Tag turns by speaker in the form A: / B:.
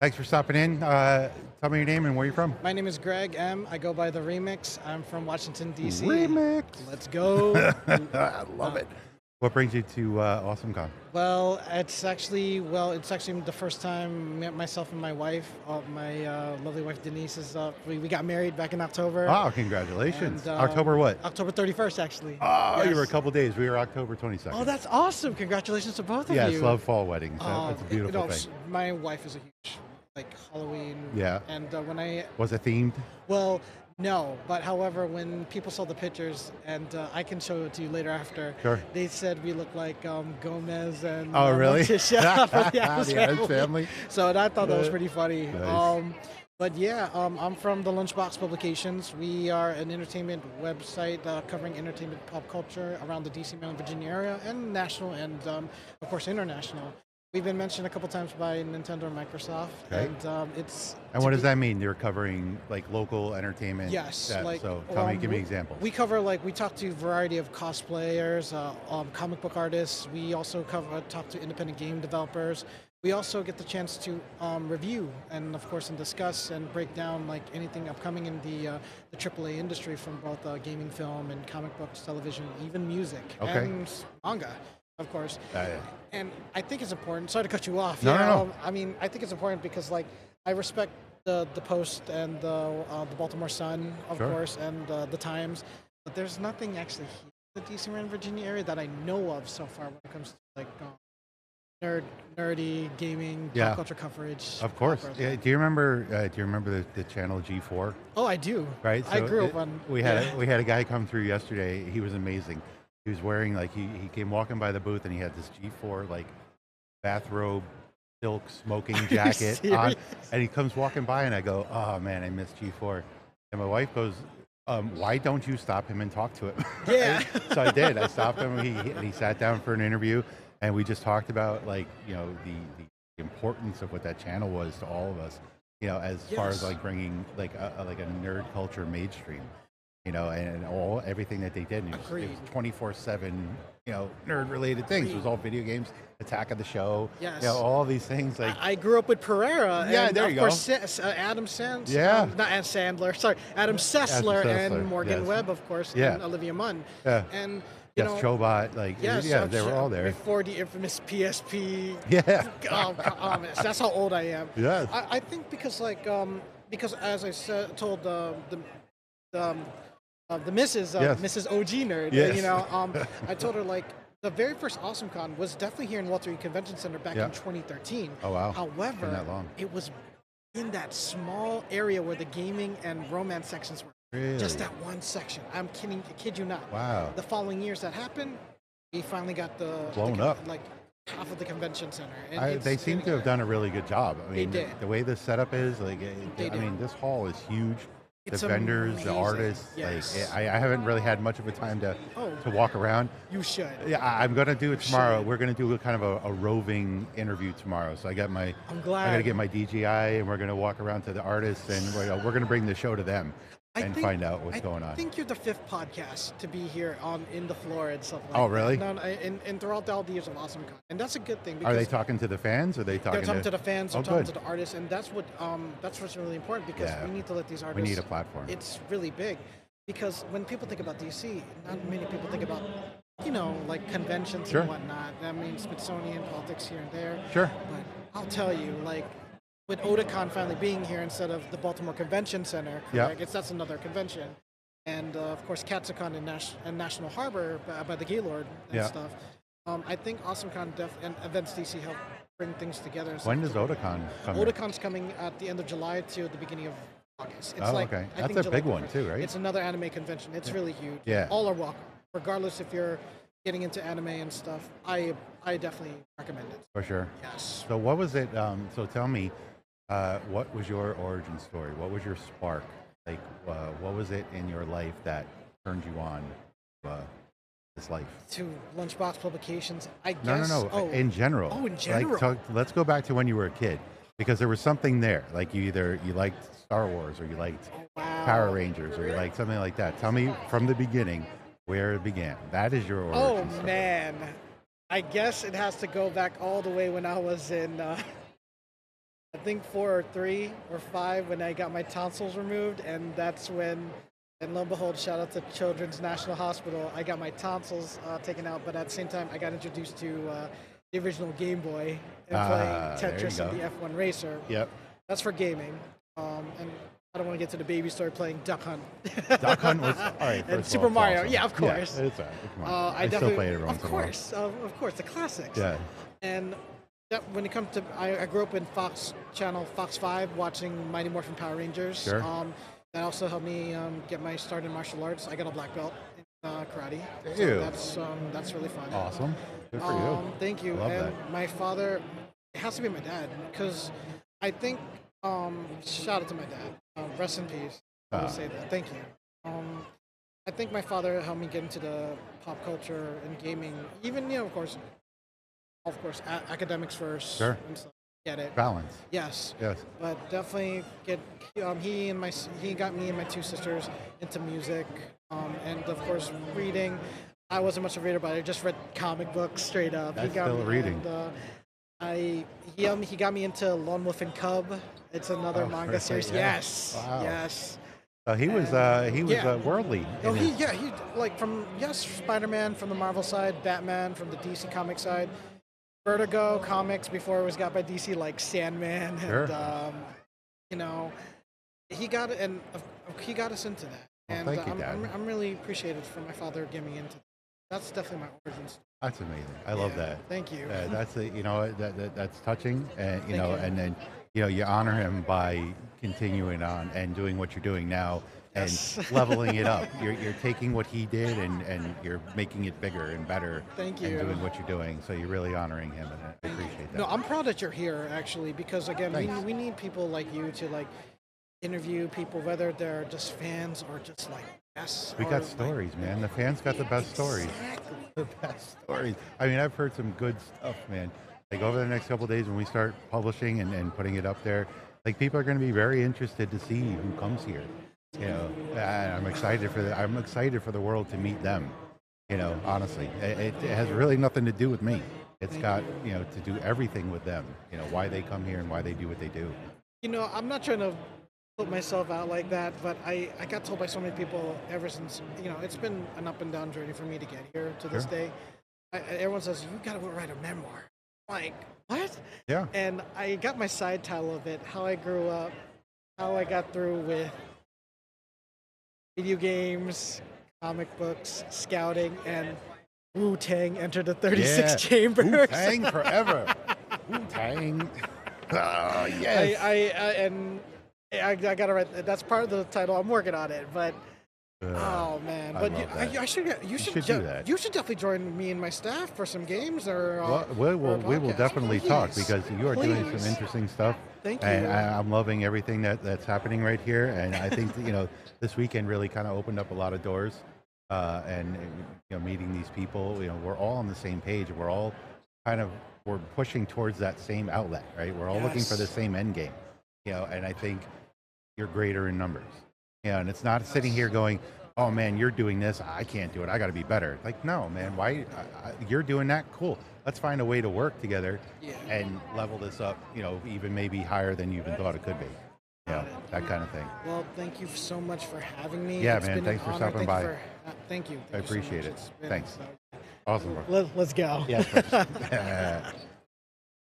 A: Thanks for stopping in. Tell me your name and where you're from.
B: My name is Greg M. I go by the REMIX. I'm from Washington, D.C.
A: Remix.
B: Let's go.
A: I love it. What brings you to AwesomeCon?
B: It's actually the first time myself and my wife, my lovely wife Denise, we got married back in October.
A: Oh, congratulations.
B: And,
A: October what?
B: October 31st, actually.
A: Oh, you were a
B: Yes.
A: couple days. We were October 22nd.
B: Oh, that's awesome. Congratulations to both of
A: Yes,
B: you.
A: love fall weddings. That's a
B: You
A: beautiful
B: know,
A: thing.
B: my wife is a huge, Halloween.
A: Yeah.
B: And
A: Was it themed?
B: well, no, but however, when people saw the pictures, and I can show it to you later after,
A: Sure.
B: they said we look like Gomez and
A: Oh, really?
B: Morticia from the
A: The
B: Addams
A: Addams
B: Family.
A: Family?
B: So and I thought that was
A: Uh,
B: pretty funny.
A: Nice.
B: But yeah, I'm from the Lunchbox Publications. We are an entertainment website covering entertainment pop culture around the DC, Maryland, Virginia area, and national, and of course international. We've been mentioned a couple times by Nintendo and Microsoft,
A: Okay.
B: and it's
A: And what does that mean? You're covering like local entertainment?
B: Yes,
A: So tell me, give me examples.
B: we cover we talk to a variety of cosplayers, comic book artists. We also talk to independent game developers. We also get the chance to review and of course and discuss and break down anything upcoming in the AAA industry from both gaming, film, and comic books, television, even music
A: Okay.
B: and manga, of course.
A: Yeah.
B: And I think it's important. Sorry to cut you off.
A: No,
B: yeah,
A: no, no.
B: I mean, I think it's important because I respect the Post and the Baltimore Sun, of
A: Sure.
B: course, and the Times, but there's nothing actually here in the DC, Maryland, Virginia area that I know of so far when it comes to nerdy gaming,
A: Yeah.
B: pop culture coverage.
A: Of course.
B: proper.
A: Yeah, do you remember the channel G4?
B: Oh, I do.
A: Right.
B: I grew up on.
A: We had a guy come through yesterday. He was amazing. He was wearing he came walking by the booth and he had this G4 bathrobe, silk smoking jacket on,
B: serious?
A: and he comes walking by and I go, oh man, I miss G4. And my wife goes, why don't you stop him and talk to him?
B: Yeah.
A: So I did. I stopped him. And he sat down for an interview, and we just talked about the importance of what that channel was to all of us. As far as
B: Yes.
A: bringing a nerd culture mainstream. And everything that they did. And it was
B: Agreed.
A: 24/7, nerd related things. It was all video games, Attack of the Show,
B: Yes.
A: all these things
B: I grew up with Pereira.
A: Yeah,
B: and
A: there
B: of
A: you
B: course, Adam Sandler.
A: Yeah.
B: Not Adam Sandler. Sorry, Adam Sessler
A: Sessler,
B: and Morgan
A: yes.
B: Webb, of course,
A: Yeah.
B: and Olivia Munn.
A: Yeah.
B: And
A: Yes, Chobot,
B: yes,
A: yeah, they were all there.
B: before the infamous PSP.
A: Yeah.
B: That's how old I am.
A: Yes.
B: I think because as I told the Mrs.
A: Yes.
B: Mrs. OG nerd,
A: Yes.
B: I told her the very first AwesomeCon was definitely here in Walter Reed Convention Center back
A: Yeah.
B: in 2013.
A: Oh, wow.
B: However,
A: Been that long.
B: it was in that small area where the gaming and romance sections were.
A: Really?
B: Just that one section. I kid you not.
A: Wow.
B: The following years that happened, we finally got
A: Blown up.
B: Half of the convention center. And
A: They seem to have done a really good job. I mean,
B: did.
A: the way the setup is,
B: They
A: I
B: did.
A: mean, this hall is huge.
B: It's
A: The vendors,
B: amazing.
A: the artists,
B: Yes.
A: I haven't really had much of a time to
B: Oh.
A: walk around.
B: You should.
A: Yeah, I'm gonna do it tomorrow.
B: should.
A: We're gonna do a kind of a roving interview tomorrow. So I got my,
B: I'm glad.
A: I gotta get my DJI, and we're gonna walk around to the artists, and we're gonna bring the show to them and find out what's going on.
B: I think you're the fifth podcast to be here in the floor and stuff like
A: Oh,
B: that.
A: really?
B: No, and throughout all the years of AwesomeCon. And that's a good thing.
A: Are they
B: Because
A: talking to the fans? Or are they
B: they're talking to the fans, they're
A: Oh,
B: talking
A: good.
B: to the artists, and that's what's really important because
A: Yeah.
B: we need to let these
A: We
B: artists.
A: need a platform.
B: It's really big because when people think about DC, not many people think about conventions
A: Sure.
B: and whatnot. I mean, Smithsonian politics here and there.
A: Sure.
B: But I'll tell you, with Otakon finally being here instead of the Baltimore Convention Center,
A: Yeah.
B: correct? That's another convention. And of course, Katsukon and National Harbor by the Gaylord and
A: Yeah.
B: stuff. I think AwesomeCon and Events DC help bring things together. and
A: When
B: stuff.
A: does Otakon come? here?
B: Otacon's coming at the end of July to the beginning of August. It's
A: Oh,
B: like,
A: okay.
B: I
A: That's
B: think
A: a big
B: July
A: one too, right?
B: It's another anime convention. It's really huge.
A: Yeah.
B: All are welcome, regardless if you're getting into anime and stuff. I definitely recommend it.
A: For sure.
B: Yes.
A: So what was it? So tell me, what was your origin story? What was your spark? What was it in your life that turned you on this life?
B: To Lunchbox Publications, I
A: No,
B: guess.
A: no, no.
B: Oh,
A: In general.
B: Oh, in general.
A: Let's go back to when you were a kid, because there was something there. Like you liked Star Wars, or you liked
B: wow.
A: Power Rangers, or you liked something like that. Tell me from the beginning where it began. That is your origin
B: Oh
A: story.
B: man, I guess it has to go back all the way when I was in I think 4 or 3 or 5 when I got my tonsils removed, and that's when, and lo and behold, shout out to Children's National Hospital, I got my tonsils taken out, but at the same time, I got introduced to the original Game Boy and playing
A: There you
B: Tetris
A: go.
B: and the F1 Racer.
A: Yep.
B: That's for gaming. And I don't want to get to the baby story playing Duck Hunt.
A: Duck Hunt was all right.
B: And
A: first of
B: Super
A: all, it's
B: Mario.
A: awesome.
B: Yeah, of course.
A: Yeah, it's all right. Come on.
B: I
A: I still
B: definitely,
A: play it every once in a while.
B: of course, the classics.
A: Yeah.
B: And that, when it comes to, I grew up in Fox Channel, Fox 5, watching Mighty Morphin Power Rangers.
A: Sure.
B: That also helped me get my start in martial arts. I got a black belt in karate.
A: Ew.
B: So that's really fun.
A: Awesome. Good for you.
B: Thank you.
A: I love
B: and
A: that.
B: my father, it has to be my dad, because I think, shout out to my dad. Rest in peace. I will say that. Thank you. I think my father helped me get into the pop culture and gaming. Even, of course, academics first.
A: Sure.
B: And stuff. Get it.
A: Balance.
B: Yes.
A: Yes.
B: But definitely he got me and my 2 sisters into music, and of course reading. I wasn't much of a reader, but I just read comic books straight up.
A: That's still reading.
B: And, he got me into Lone Wolf and Cub. It's another manga
A: really?
B: series.
A: Yeah.
B: Yes.
A: Wow.
B: Yes.
A: He was
B: yeah.
A: worldly.
B: No,
A: in his-
B: he like Spider-Man from the Marvel side, Batman from the DC comic side, Vertigo comics before it was got by DC, like Sandman,
A: Sure.
B: and he got it, and he got us into that.
A: Well,
B: And
A: thank you, Dad.
B: I'm really appreciative for my father getting me into that. That's definitely my origin story.
A: That's amazing. I love that.
B: Thank you.
A: That's that's touching, and
B: Thank you.
A: and then you honor him by continuing on and doing what you're doing now and
B: Yes.
A: leveling it up. You're taking what he did and you're making it bigger and better.
B: Thank
A: And
B: you.
A: doing what you're doing, so you're really honoring him, and I appreciate that.
B: No, I'm proud that you're here, actually, because again,
A: Thanks.
B: we need people like you to like interview people, whether they're just fans or just like yes.
A: We
B: or,
A: got
B: like,
A: stories, man. The fans got the best stories.
B: Exactly.
A: The best stories. I mean, I've heard some good stuff, man. Like over the next couple of days when we start publishing and putting it up there, like people are going to be very interested to see who comes here. And I'm excited for I'm excited for the world to meet them. Honestly, it has really nothing to do with me. It's got to do everything with them. Why they come here and why they do what they do.
B: I'm not trying to put myself out like that, but I got told by so many people ever since, it's been an up and down journey for me to get here to this
A: Sure.
B: day. Everyone says, you got to write a memoir. I'm like, what?
A: Yeah.
B: And I got my side title of it, how I grew up, how I got through with video games, comic books, scouting, and Wu-Tang entered the 36 chambers.
A: Wu-Tang forever. Wu-Tang. Oh, yes.
B: I gotta write. That's part of the title. I'm working on it, but oh man!
A: I
B: But
A: love that.
B: I should. You should
A: do that.
B: You should definitely join me and my staff for some games or.
A: Well,
B: or a
A: we will
B: podcast.
A: definitely talk
B: Please.
A: because you are doing
B: Please.
A: some interesting stuff.
B: Thank
A: And
B: you.
A: I'm loving everything that's happening right here. And I think that, this weekend really kind of opened up a lot of doors. And meeting these people, we're all on the same page. We're all we're pushing towards that same outlet, right? We're all looking for the
B: Yes.
A: same end game. And I think you're greater in numbers. And it's not sitting here going, oh man, you're doing this, I can't do it, I got to be better. Like, no, man, why you're doing that? Cool. Let's find a way to work together
B: Yeah.
A: and level this up, even maybe higher than you even thought it could be. That kind of thing.
B: Well, thank you so much for having me.
A: Yeah,
B: It's
A: man,
B: been
A: thanks
B: an
A: for
B: honor.
A: stopping
B: Thank
A: by.
B: you thank you.
A: I
B: Thank you so
A: appreciate
B: much.
A: it.
B: It's been-
A: Thanks. Awesome, bro.
B: Let's go.
A: Yeah.